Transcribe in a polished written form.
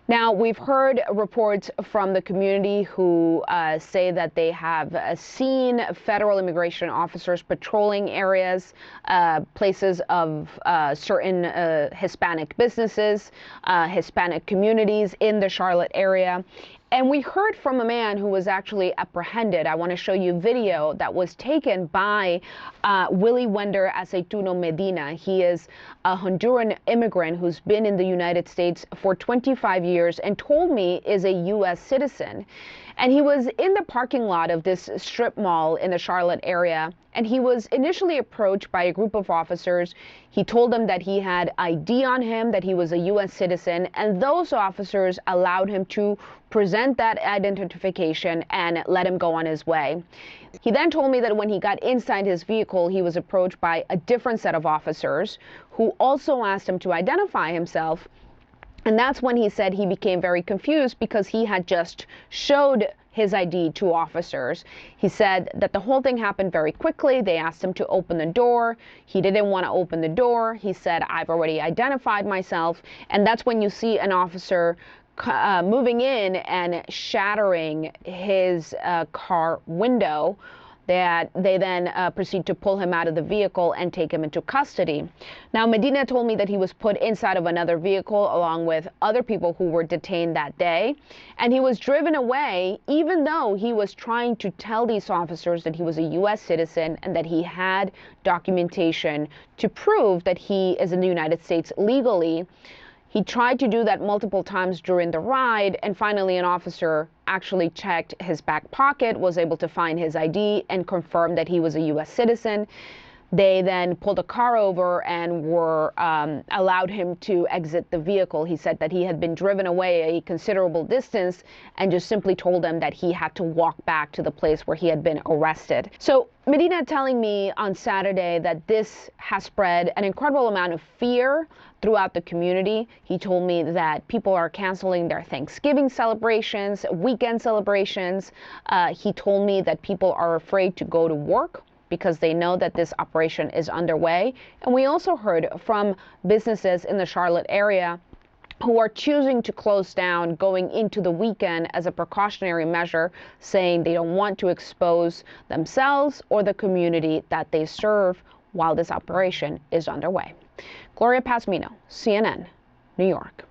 Now, we've heard reports from the community who say that they have seen federal immigration officers patrolling areas, places of certain Hispanic businesses, Hispanic communities in the Charlotte area. And we heard from a man who was actually apprehended. I want to show you video that was taken by Willie Wender Aceituno Medina. He is a Honduran immigrant who's been in the United States for 25 years and told me is a U.S. citizen. And he was in the parking lot of this strip mall in the Charlotte area, and he was initially approached by a group of officers. He told them that he had ID on him, that he was a U.S. citizen, and those officers allowed him to present that identification and let him go on his way. He then told me that when he got inside his vehicle, he was approached by a different set of officers who also asked him to identify himself. And that's when he said he became very confused because he had just showed his ID to officers. He said that the whole thing happened very quickly. They asked him to open the door. He didn't want to open the door. He said, "I've already identified myself." And that's when you see an officer moving in and shattering his car window, that they then proceed to pull him out of the vehicle and take him into custody. Now, Medina told me that he was put inside of another vehicle along with other people who were detained that day, and he was driven away even though he was trying to tell these officers that he was a U.S. citizen and that he had documentation to prove that he is in the United States legally. He tried to do that multiple times during the ride, and finally an officer actually checked his back pocket, was able to find his ID, and confirmed that he was a U.S. citizen. They then pulled the car over and were allowed him to exit the vehicle. He said that he had been driven away a considerable distance and just simply told them that he had to walk back to the place where he had been arrested. So Medina telling me on Saturday that this has spread an incredible amount of fear throughout the community. He told me that people are canceling their Thanksgiving celebrations, weekend celebrations. He told me that people are afraid to go to work because they know that this operation is underway. And we also heard from businesses in the Charlotte area who are choosing to close down going into the weekend as a precautionary measure, saying they don't want to expose themselves or the community that they serve while this operation is underway. Gloria Pazmino, CNN, New York.